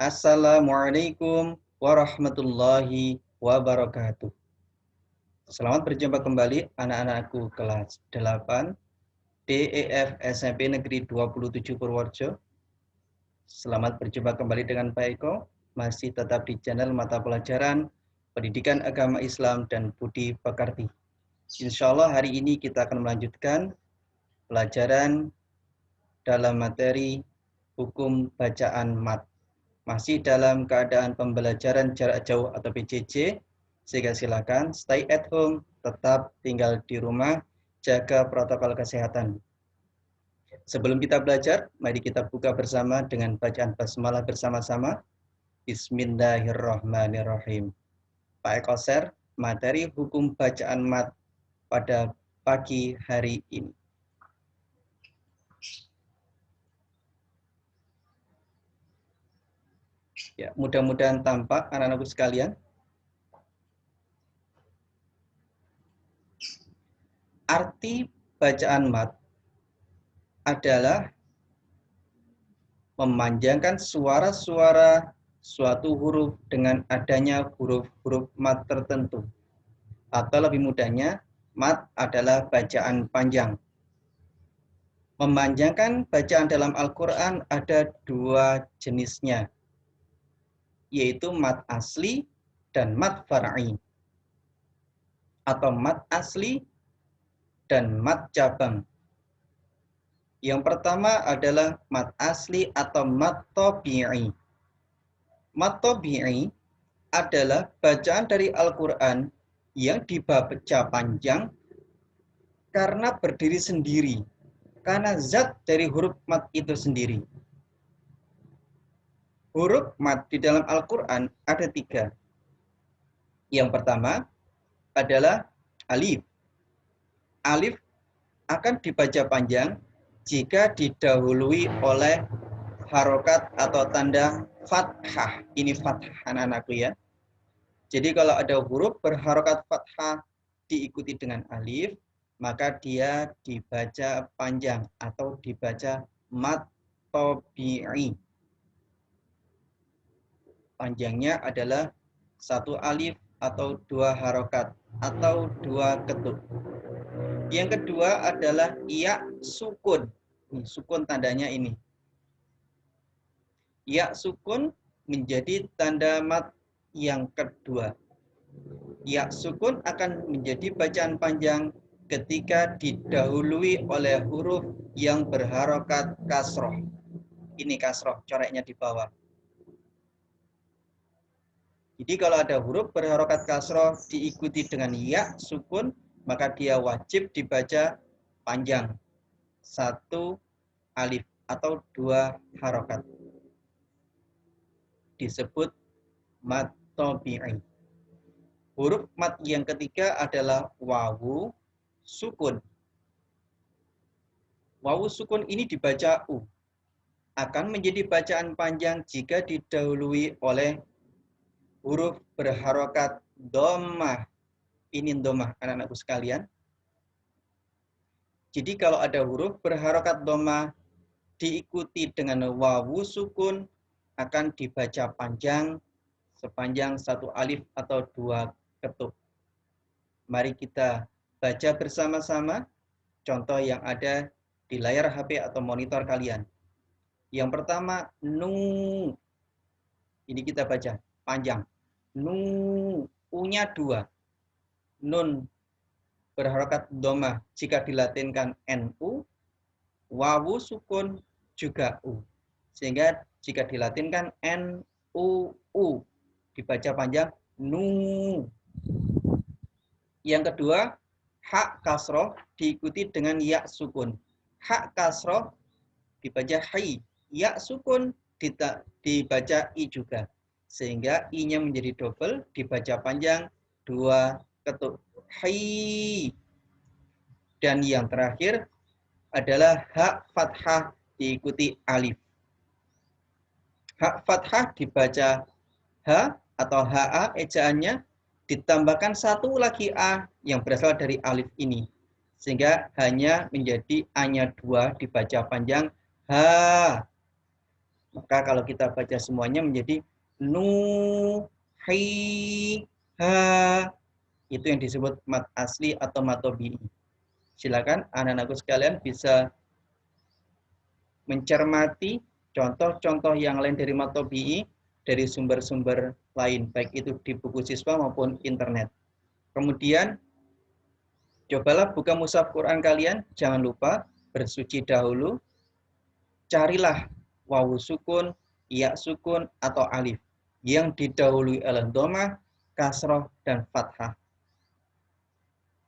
Assalamualaikum warahmatullahi wabarakatuh. Selamat berjumpa kembali anak-anakku kelas 8 DEF SMP Negeri 27 Purworejo. Selamat berjumpa kembali dengan Pak Eko, masih tetap di channel mata pelajaran Pendidikan Agama Islam dan Budi Pekerti. Insya Allah hari ini kita akan melanjutkan pelajaran dalam materi hukum bacaan mat. Masih dalam keadaan pembelajaran jarak jauh atau PJJ, sehingga silakan stay at home, tetap tinggal di rumah, jaga protokol kesehatan. Sebelum kita belajar, mari kita buka bersama dengan bacaan basmalah bersama-sama. Bismillahirrahmanirrahim. Pak Eko share materi hukum bacaan mat pada pagi hari ini. Ya, mudah-mudahan tampak anak-anakku sekalian. Arti bacaan mat adalah memanjangkan suara-suara suatu huruf dengan adanya huruf-huruf mat tertentu. Atau lebih mudahnya, mat adalah bacaan panjang. Memanjangkan bacaan dalam Al-Quran ada dua jenisnya, yaitu mat asli dan mat far'i, atau mat asli dan mat cabang. Yang pertama adalah mat asli atau mat tabi'i. Mat tabi'i adalah bacaan dari Al-Quran yang dibaca panjang karena berdiri sendiri, karena zat dari huruf mat itu sendiri. Huruf mat di dalam Al-Quran ada 3. Yang pertama adalah alif. Alif akan dibaca panjang jika didahului oleh harokat atau tanda fathah. Ini fathah anak-anakku ya. Jadi kalau ada huruf berharokat fathah diikuti dengan alif, maka dia dibaca panjang atau dibaca mat tabi'i. Panjangnya adalah 1 alif atau 2 harokat atau 2 ketuk. Yang kedua adalah ya sukun. Sukun tandanya ini. Ya sukun menjadi tanda mat yang kedua. Ya sukun akan menjadi bacaan panjang ketika didahului oleh huruf yang berharokat kasroh. Ini kasroh, coreknya di bawah. Jadi kalau ada huruf berharokat kasroh diikuti dengan ya sukun, maka dia wajib dibaca panjang. 1 alif atau 2 harokat. Disebut mat tabi'i. Huruf mat yang ketiga adalah wawu sukun. Wawu sukun ini dibaca u. Akan menjadi bacaan panjang jika didahului oleh huruf berharokat dhammah. Ini dhammah anak-anakku sekalian. Jadi kalau ada huruf berharokat dhammah diikuti dengan wawu sukun akan dibaca panjang sepanjang 1 alif atau 2 ketuk. Mari kita baca bersama-sama contoh yang ada di layar HP atau monitor kalian. Yang pertama nu. Ini kita baca panjang. Nu, u-nya 2. Nun berharokat dhammah jika dilatinkan nu, wawu sukun juga u. Sehingga jika dilatinkan nu, dibaca panjang nu. Yang kedua, hak kasroh diikuti dengan ya sukun. Hak kasroh dibaca hi, ya sukun dibaca i juga. Sehingga i-nya menjadi double, dibaca panjang 2 ketuk. Hi. Dan yang terakhir adalah hak fathah diikuti alif. Hak fathah dibaca ha atau ha ejaannya ditambahkan 1 lagi a yang berasal dari alif ini. Sehingga hanya menjadi a-nya 2 dibaca panjang ha. Maka kalau kita baca semuanya menjadi nu, hi, ha. Itu yang disebut mat asli atau mat tabi'i. Silakan anak-anakku sekalian bisa mencermati contoh-contoh yang lain dari mat tabi'i dari sumber-sumber lain, baik itu di buku siswa maupun internet. Kemudian cobalah buka mushaf Quran kalian, jangan lupa bersuci dahulu. Carilah wawu sukun, ya sukun, atau alif yang didahului oleh dhammah, kasroh, dan fathah.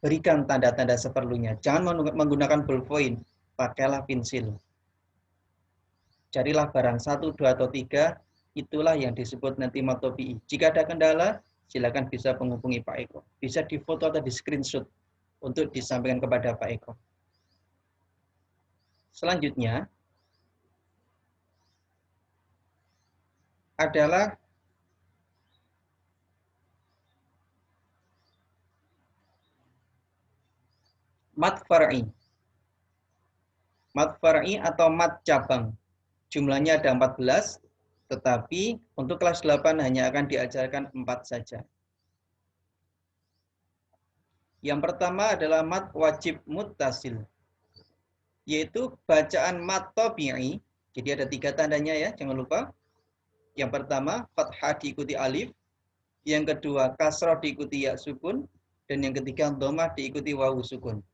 Berikan tanda-tanda seperlunya. Jangan menggunakan ballpoint, pakailah pensil. Carilah barang 1, 2, atau 3, itulah yang disebut nanti mat tabi'i. Jika ada kendala, silakan bisa menghubungi Pak Eko. Bisa difoto atau di screenshot untuk disampaikan kepada Pak Eko. Selanjutnya adalah mat far'i. Mat far'i atau mat cabang. Jumlahnya ada 14, tetapi untuk kelas 8 hanya akan diajarkan 4 saja. Yang pertama adalah mat wajib muttasil, yaitu bacaan mat tabi'i. Jadi ada 3 tandanya ya, jangan lupa. Yang pertama, fathah diikuti alif. Yang kedua, kasroh diikuti ya sukun. Dan yang ketiga, dhammah diikuti wawu sukun.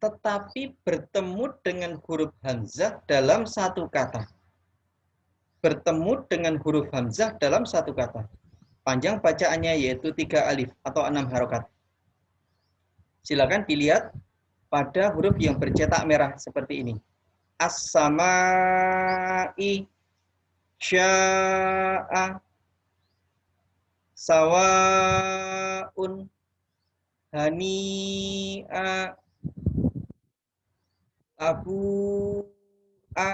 Tetapi bertemu dengan huruf hamzah dalam satu kata. Bertemu dengan huruf hamzah dalam satu kata. Panjang bacaannya yaitu 3 alif atau 6 harokat. Silakan dilihat pada huruf yang bercetak merah seperti ini. As-sama'i, sya'a, sawaun, hani'a, abu'a,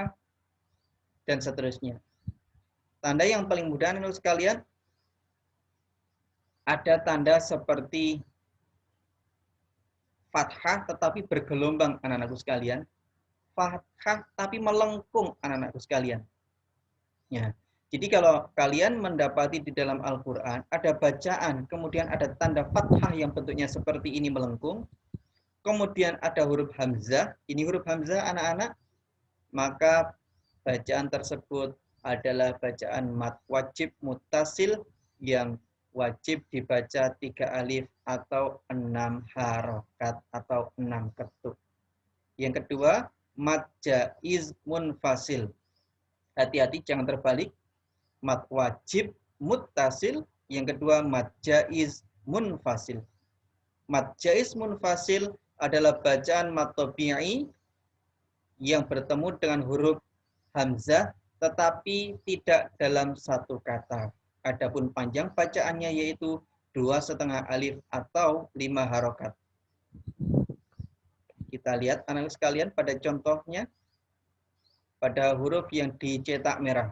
dan seterusnya. Tanda yang paling mudah menurut sekalian, ada tanda seperti fathah tetapi bergelombang anak-anakku sekalian. Fathah tapi melengkung anak-anakku sekalian. Ya. Jadi kalau kalian mendapati di dalam Al-Quran ada bacaan, kemudian ada tanda fathah yang bentuknya seperti ini melengkung, kemudian ada huruf hamzah, ini huruf hamzah anak-anak, maka bacaan tersebut adalah bacaan mat wajib muttasil yang wajib dibaca 3 alif atau 6 harokat atau 6 ketuk. Yang kedua, mat jaiz munfasil. Hati-hati jangan terbalik. Mat wajib muttasil, yang kedua mat jaiz munfasil. Mat jaiz munfasil adalah bacaan mat tabi'i yang bertemu dengan huruf hamzah tetapi tidak dalam satu kata. Adapun panjang bacaannya yaitu 2,5 alif atau 5 harokat. Kita lihat anak sekalian pada contohnya pada huruf yang dicetak merah.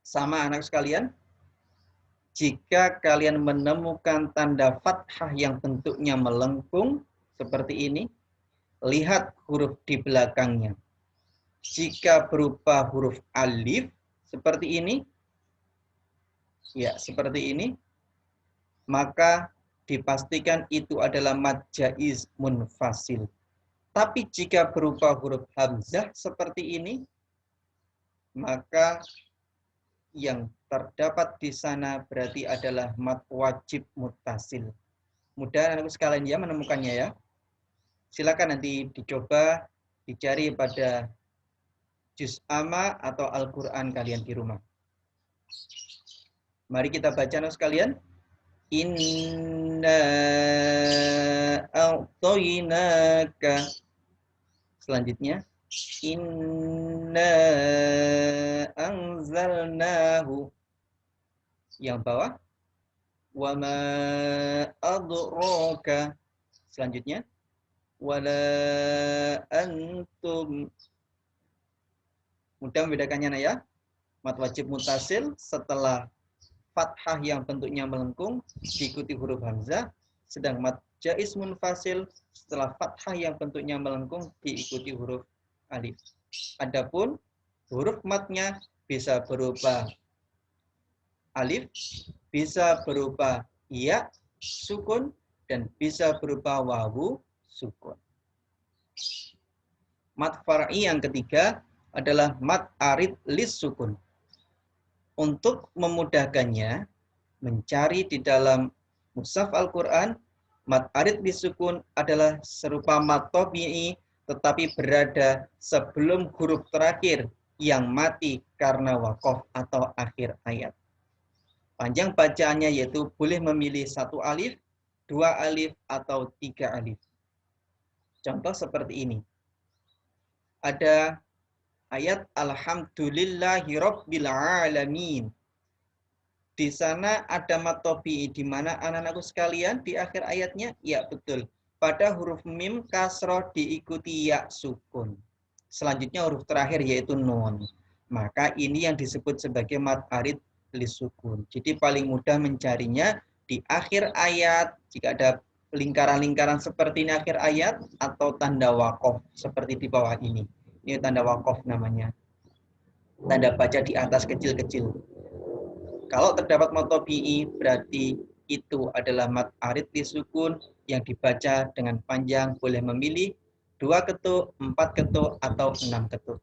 Sama anak sekalian, jika kalian menemukan tanda fathah yang bentuknya melengkung seperti ini, lihat huruf di belakangnya. Jika berupa huruf alif seperti ini, ya seperti ini, maka dipastikan itu adalah mad jaiz munfasil. Tapi jika berupa huruf hamzah seperti ini, maka yang terdapat di sana berarti adalah mat wajib muttasil. Mudah anak sekalian ya menemukannya ya. Silakan nanti dicoba dicari pada juz amma atau Al-Qur'an kalian di rumah. Mari kita baca anak sekalian. Inna a'tainaka. Selanjutnya inna anzalnahu. Yang bawah wa ma adraka. Selanjutnya wala antum. Mudah membedakannya ya. Mat wajib muttasil setelah fathah yang bentuknya melengkung diikuti huruf hamzah, sedang mat jaiz munfasil setelah fathah yang bentuknya melengkung diikuti huruf alif. Adapun Huruf matnya bisa berupa alif, bisa berupa ya, sukun, dan bisa berupa wawu, sukun. Mat far'i yang ketiga adalah mat arid lis sukun. Untuk memudahkannya, mencari di dalam mushaf Al-Quran, mat arid lis sukun adalah serupa mat tabi'i, tetapi berada sebelum huruf terakhir yang mati karena wakof atau akhir ayat. Panjang bacaannya yaitu boleh memilih 1 alif, 2 alif, atau 3 alif. Contoh seperti ini. Ada ayat Alhamdulillahi Rabbil Alamin. Di sana ada mat tabi'i, di mana anak-anakku sekalian di akhir ayatnya, ya betul. Pada huruf mim kasroh diikuti ya sukun. Selanjutnya huruf terakhir yaitu nun. Maka ini yang disebut sebagai mat arid lisukun. Jadi paling mudah mencarinya di akhir ayat, jika ada lingkaran-lingkaran seperti ini akhir ayat, atau tanda wakof seperti di bawah ini. Ini tanda wakof namanya. Tanda baca di atas kecil-kecil. Kalau terdapat mat tabi'i berarti itu adalah mat arid lisukun yang dibaca dengan panjang, boleh memilih 2 ketuk, 4 ketuk, atau 6 ketuk.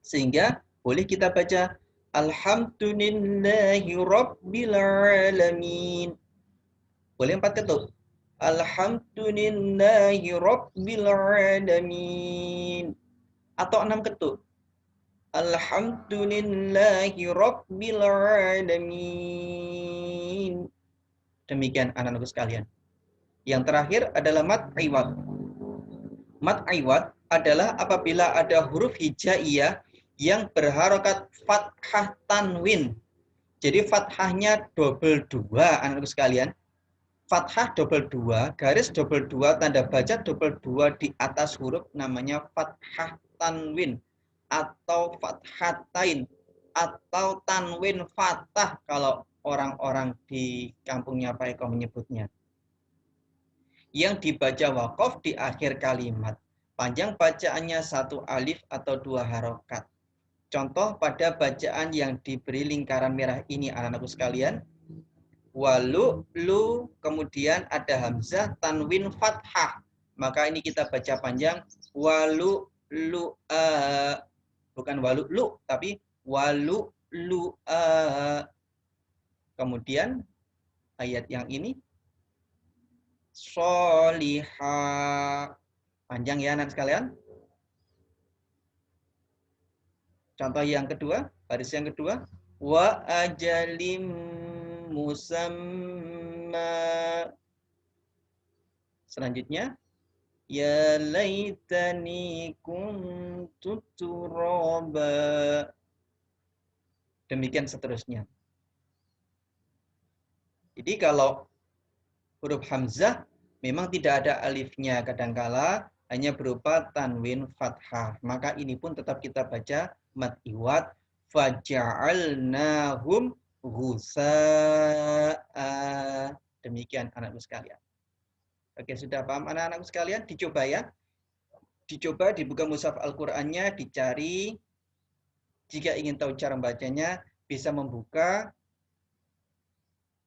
Sehingga boleh kita baca Alhamdulillahi Rabbil Alamin. Boleh 4 ketuk. Alhamdulillahi Rabbil Alamin. Atau 6 ketuk. Alhamdulillahi Rabbil Alamin. Demikian anak-anakku sekalian. Yang terakhir adalah mat iwad. Mat iwad adalah apabila ada huruf hijaiyah yang berharokat fathah tanwin. Jadi fathahnya double 2, anak-anakku sekalian. Fathah double 2, garis double 2, tanda baca double 2 di atas huruf namanya fathah tanwin atau fathatain atau tanwin fathah kalau orang-orang di kampungnya Pak Eko menyebutnya. Yang dibaca wakof di akhir kalimat. Panjang bacaannya 1 alif atau 2 harokat. Contoh pada bacaan yang diberi lingkaran merah ini anak-anakku sekalian. Walu, lu, kemudian ada hamzah, tanwin, fathah. Maka ini kita baca panjang. Walu, lu, bukan walu, lu, tapi walu, lu, kemudian ayat yang ini. Solihah. Panjang ya anak sekalian. Contoh yang kedua, baris yang kedua. Wa ajalim musamma. Selanjutnya. Ya laitani kuntu turaba. Demikian seterusnya. Jadi kalau huruf hamzah memang tidak ada alifnya, kadangkala hanya berupa tanwin fathah. Maka ini pun tetap kita baca mat iwad. Faja'alnahum ghusa'a. Demikian anakku sekalian. Oke, sudah paham anak-anakku sekalian? Dicoba ya. Dicoba dibuka mushaf Al-Qur'annya, dicari. Jika ingin tahu cara membacanya, bisa membuka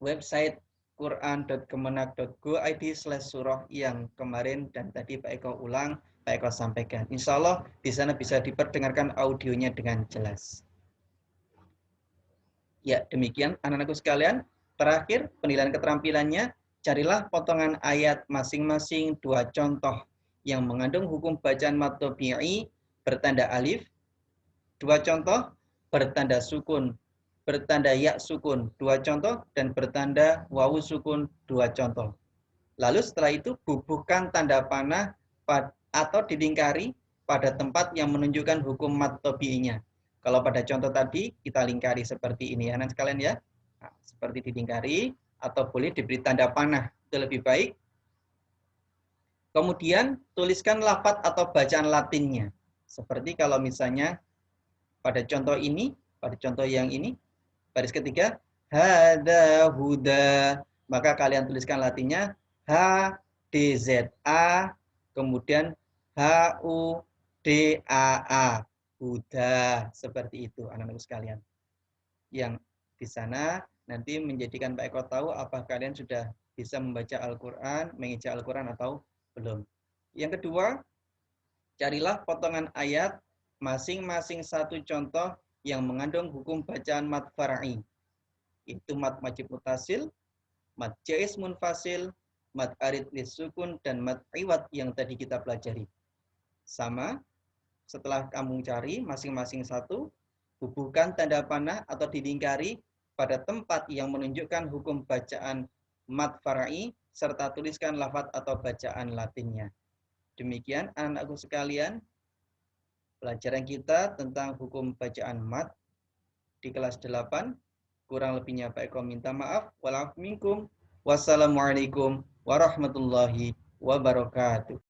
website quran.kemenak.go.id/surah yang kemarin dan tadi Pak Eko ulang, Pak Eko sampaikan. Insya Allah di sana bisa diperdengarkan audionya dengan jelas. Ya, demikian anak-anakku sekalian. Terakhir, penilaian keterampilannya, carilah potongan ayat masing-masing 2 contoh yang mengandung hukum bacaan mat tabi'i bertanda alif, 2 contoh bertanda sukun, bertanda ya sukun, 2 contoh, dan bertanda wawu sukun, 2 contoh. Lalu setelah itu bubuhkan tanda panah atau dilingkari pada tempat yang menunjukkan hukum mat tabi'inya. Kalau pada contoh tadi kita lingkari seperti ini anak sekalian ya. Nah, seperti dilingkari atau boleh diberi tanda panah, itu lebih baik. Kemudian tuliskan lafadz atau bacaan Latinnya. Seperti kalau misalnya pada contoh ini, pada contoh yang ini, baris ketiga, hada huda, maka kalian tuliskan Latinnya H D Z A, kemudian H U D A A. huda, seperti itu anak-anakku sekalian. Yang di sana nanti menjadikan Pak Eko tahu apa kalian sudah bisa membaca Al-Quran, mengeja Al-Quran atau belum. Yang kedua, carilah potongan ayat masing-masing satu contoh yang mengandung hukum bacaan mad far'i. Itu mad majib mutasil, mad jaiz munfasil, mad arid lisukun, dan mad iwad yang tadi kita pelajari. Sama, setelah kamu cari masing-masing satu, hubungkan tanda panah atau dilingkari pada tempat yang menunjukkan hukum bacaan mad far'i, serta tuliskan lafaz atau bacaan latinnya. Demikian anak-anakku sekalian, pelajaran kita tentang hukum bacaan mad di kelas 8. Kurang lebihnya Pak Eko minta maaf. Wassalamualaikum warahmatullahi wabarakatuh.